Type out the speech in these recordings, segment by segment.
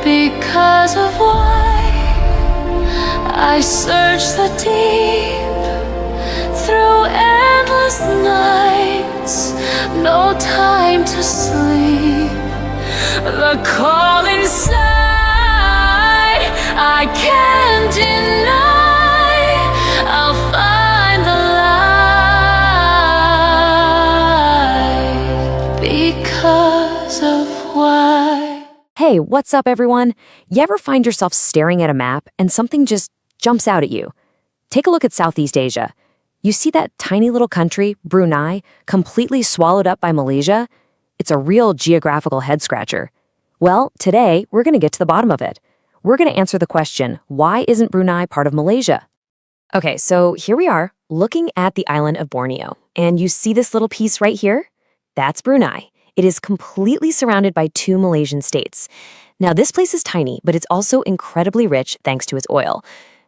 Because of why I search the deep through endless nights, no time to sleep. The call inside I can't deny. I'll find the light because of why. Hey, what's up, everyone? You ever find yourself staring at a map and something just jumps out at you? Take a look at Southeast Asia. You see that tiny little country, Brunei, completely swallowed up by Malaysia? It's a real geographical head-scratcher. Well, today, we're going to get to the bottom of it. We're going to answer the question, why isn't Brunei part of Malaysia? Okay, so here we are, looking at the island of Borneo. And you see this little piece right here? That's Brunei. It is completely surrounded by 2 Malaysian states. Now, this place is tiny, but it's also incredibly rich thanks to its oil.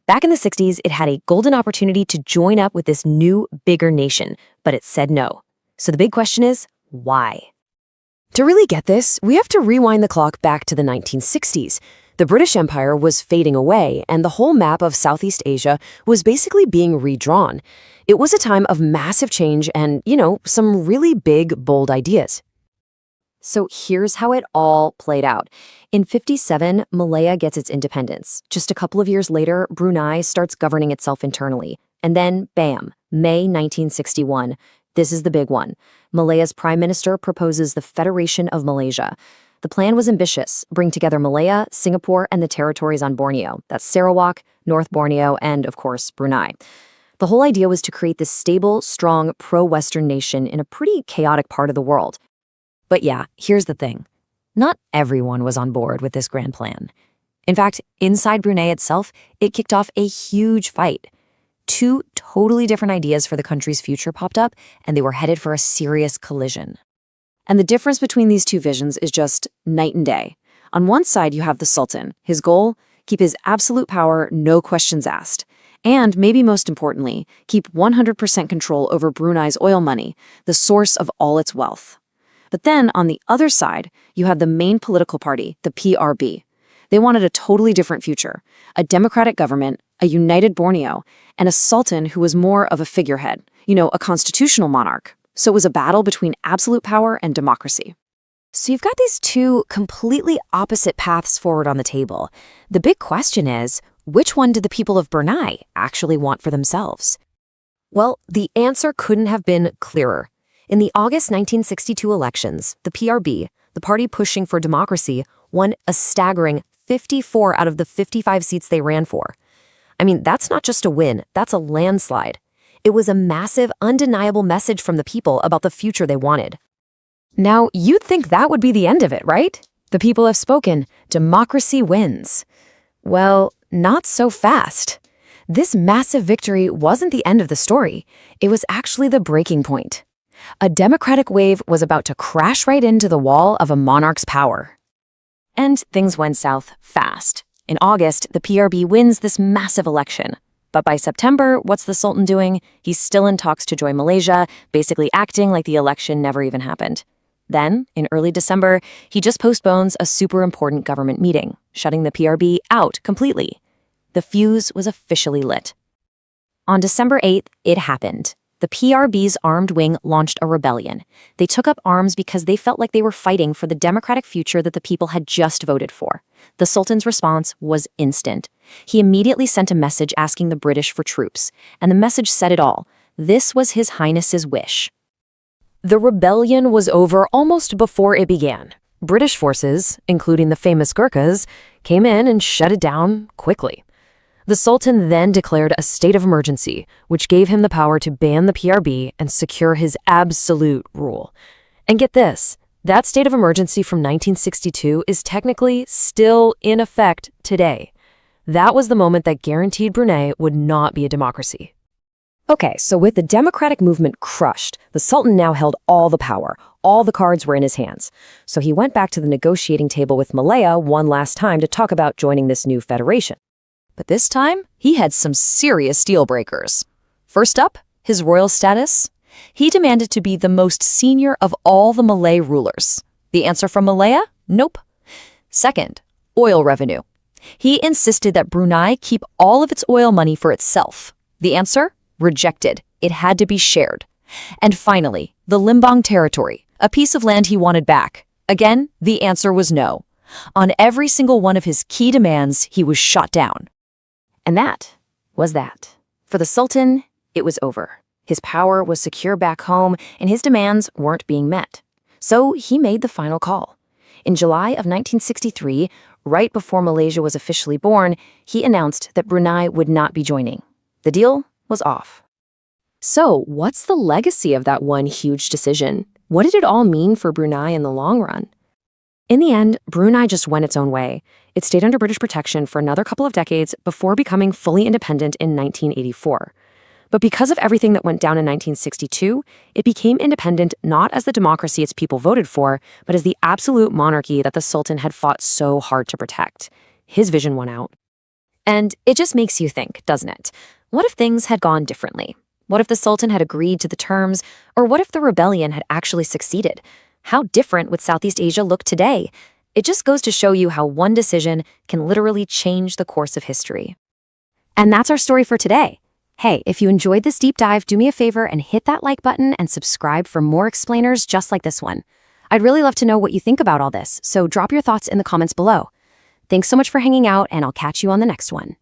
Back in the 60s, it had a golden opportunity to join up with this new, bigger nation, but it said no. So the big question is, why? To really get this, we have to rewind the clock back to the 1960s. The British Empire was fading away, and the whole map of Southeast Asia was basically being redrawn. It was a time of massive change and, some really big, bold ideas. So here's how it all played out. In 57, Malaya gets its independence. Just a couple of years later, Brunei starts governing itself internally. And then, bam, May 1961. This is the big one. Malaya's prime minister proposes the Federation of Malaysia. The plan was ambitious, bring together Malaya, Singapore, and the territories on Borneo. That's Sarawak, North Borneo, and, of course, Brunei. The whole idea was to create this stable, strong, pro-Western nation in a pretty chaotic part of the world. But yeah, here's the thing. Not everyone was on board with this grand plan. In fact, inside Brunei itself, it kicked off a huge fight. 2 totally different ideas for the country's future popped up, and they were headed for a serious collision. And the difference between these 2 visions is just night and day. On one side, you have the Sultan. His goal? Keep his absolute power, no questions asked. And, maybe most importantly, keep 100% control over Brunei's oil money, the source of all its wealth. But then, on the other side, you have the main political party, the PRB. They wanted a totally different future, a democratic government, a united Borneo, and a sultan who was more of a figurehead, a constitutional monarch. So it was a battle between absolute power and democracy. So you've got these 2 completely opposite paths forward on the table. The big question is, which one did the people of Brunei actually want for themselves? Well, the answer couldn't have been clearer. In the August 1962 elections, the PRB, the party pushing for democracy, won a staggering 54 out of the 55 seats they ran for. I mean, that's not just a win, that's a landslide. It was a massive, undeniable message from the people about the future they wanted. Now, you'd think that would be the end of it, right? The people have spoken. Democracy wins. Well, not so fast. This massive victory wasn't the end of the story. It was actually the breaking point. A democratic wave was about to crash right into the wall of a monarch's power. And things went south fast. In August, the PRB wins this massive election. But by September, what's the Sultan doing? He's still in talks to join Malaysia, basically acting like the election never even happened. Then, in early December, he just postpones a super important government meeting, shutting the PRB out completely. The fuse was officially lit. On December 8th, it happened. The PRB's armed wing launched a rebellion. They took up arms because they felt like they were fighting for the democratic future that the people had just voted for. The Sultan's response was instant. He immediately sent a message asking the British for troops, and the message said it all. This was His Highness's wish. The rebellion was over almost before it began. British forces, including the famous Gurkhas, came in and shut it down quickly. The Sultan then declared a state of emergency, which gave him the power to ban the PRB and secure his absolute rule. And get this, that state of emergency from 1962 is technically still in effect today. That was the moment that guaranteed Brunei would not be a democracy. Okay, so with the democratic movement crushed, the Sultan now held all the power. All the cards were in his hands. So he went back to the negotiating table with Malaya one last time to talk about joining this new federation. But this time, he had some serious deal breakers. First up, his royal status. He demanded to be the most senior of all the Malay rulers. The answer from Malaya? Nope. Second, oil revenue. He insisted that Brunei keep all of its oil money for itself. The answer? Rejected. It had to be shared. And finally, the Limbang territory, a piece of land he wanted back. Again, the answer was no. On every single one of his key demands, he was shot down. And that was that. For the Sultan, it was over. His power was secure back home, and his demands weren't being met. So he made the final call. In July of 1963, right before Malaysia was officially born, he announced that Brunei would not be joining. The deal was off. So, what's the legacy of that one huge decision? What did it all mean for Brunei in the long run? In the end, Brunei just went its own way. It stayed under British protection for another couple of decades before becoming fully independent in 1984. But because of everything that went down in 1962, it became independent not as the democracy its people voted for, but as the absolute monarchy that the Sultan had fought so hard to protect. His vision won out. And it just makes you think, doesn't it? What if things had gone differently? What if the Sultan had agreed to the terms? Or what if the rebellion had actually succeeded? How different would Southeast Asia look today? It just goes to show you how one decision can literally change the course of history. And that's our story for today. Hey, if you enjoyed this deep dive, do me a favor and hit that like button and subscribe for more explainers just like this one. I'd really love to know what you think about all this, so drop your thoughts in the comments below. Thanks so much for hanging out, and I'll catch you on the next one.